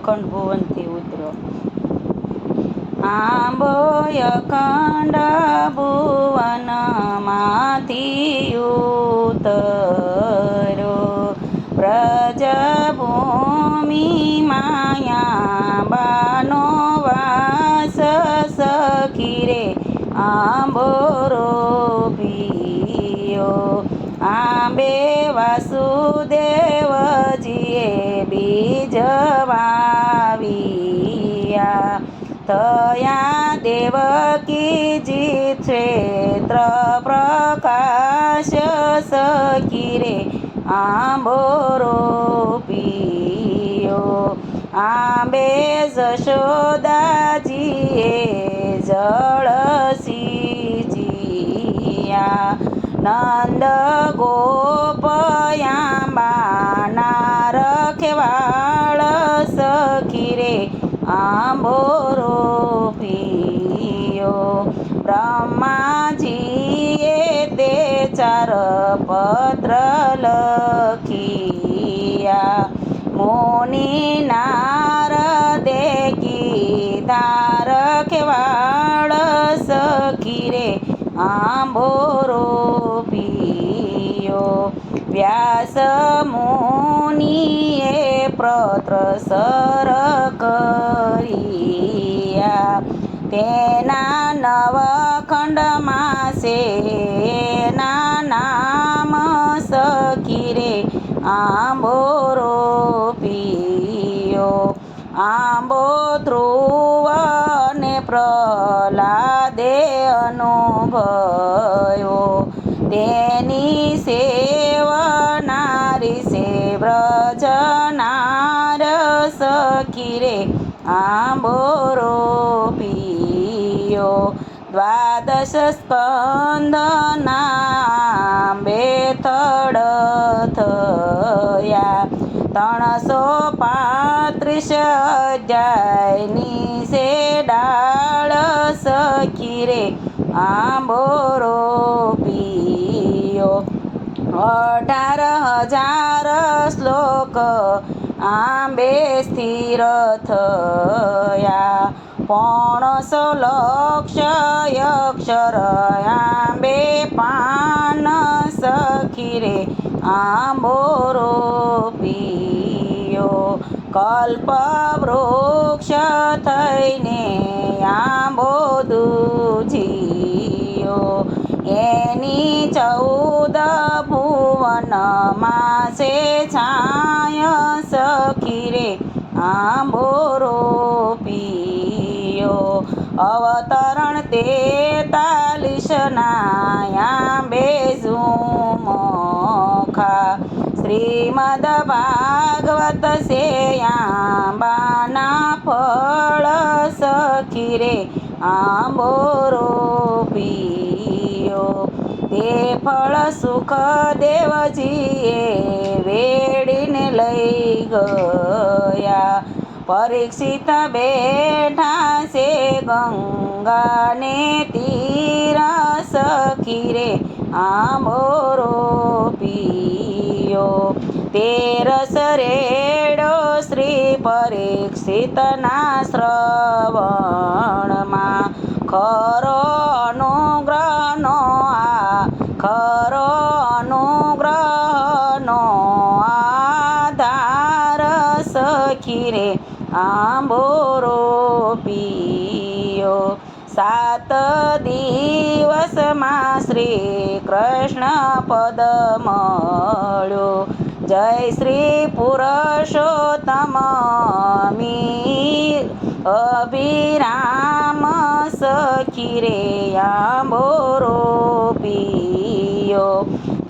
અખંડ ભુવનથી ઉતરો. આંબો અખંડ ભુવનમાંથી ઉતરો, વ્રજભૂમિ માયાબાનો વાસ સખી રે આંબો રોપ્યો. આંબે વાસુદેવજીએ બીજ વાવ્યા, તયા દેવકીજી ક્ષેત્ર પ્રકાશ સખી રે આંબો રોપ્યો. આંબે જશોદાજીએ જળ સિંચ્યા, નંદ ગોપ આંબાના રખવાળ સખી રે આંબો રોપ્યો. બ્રહ્માજીએ તે 4 પત્ર લખ્યા, મુનિ નારદે કીધા રખવાળ સખી રે આંબો રોપ્યો. વ્યાસ મુનિએ પત્ર સર કર્યા, તેના 9 ખંડમાં સેના નામ સખી રે આંબો રોપ્યો. આંબો ધ્રુવ ને પ્રહલાદે અનુભવ્યો, તેની સેવનારી સે વ્રજનાર સખી રે આંબો રોપ્યો. 12 સ્કંદના આંબે થડ થયા, 335 અધ્યાયની સે ડાળ સખી રે આંબો રોપ્યો. 18,000 શ્લોક આંબે સ્થિર થયા, 500 લક્ષ અક્ષર આંબે પાન સખી રે આંબો રોપ્યો. કલ્પ વૃક્ષ થઈને આંબો દૂજીયો, એની 14 ભુવનમાં છે છાય સખી રે આંબો રોપ્યો. અવતરણ 43 આંબે ઝુમખા, શ્રીમદ ભાગવત સે આંબાના ફળ સખી રે આંબો રોપ્યો. તે ફળ સુખદેવજીએ વેડીને લઈ ગયા, પરીક્ષિત બેઠા છે ગંગાને તીર સખી રે આંબો રોપ્યો. 13 રેડો શ્રી પરીક્ષિતના શ્રવણમાં, ખરો અનુગ્રહનો ખરો અનુગ્રહનો આધાર સખી રે આંબો રોપ્યો. 7 દિવસમાં શ્રી કૃષ્ણ પદ મળ્યો, જય શ્રી પુરુષોત્તમ મીર અભિરામ સખી રે આંબો રોપ્યો.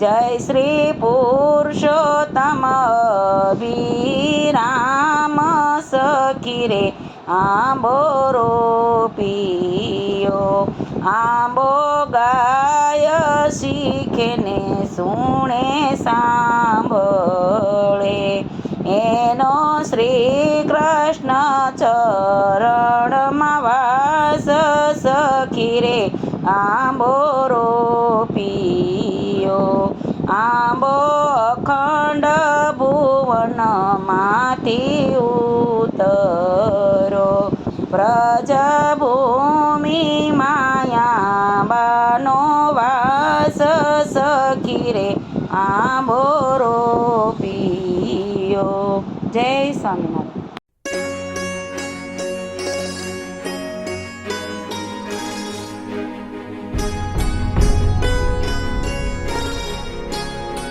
જય શ્રી પુરુષોત્તમ અભિરામ સખી રે આંબો રોપ્યો. આંબો ગાય શીખે ને સુણે સાંભળે, એનો શ્રી કૃષ્ણ ચરણમાં વાસ સખી રે આંબો રોપ્યો. આંબો અખંડ ભુવનમાંથી તરો. વ્રજભૂમિમાં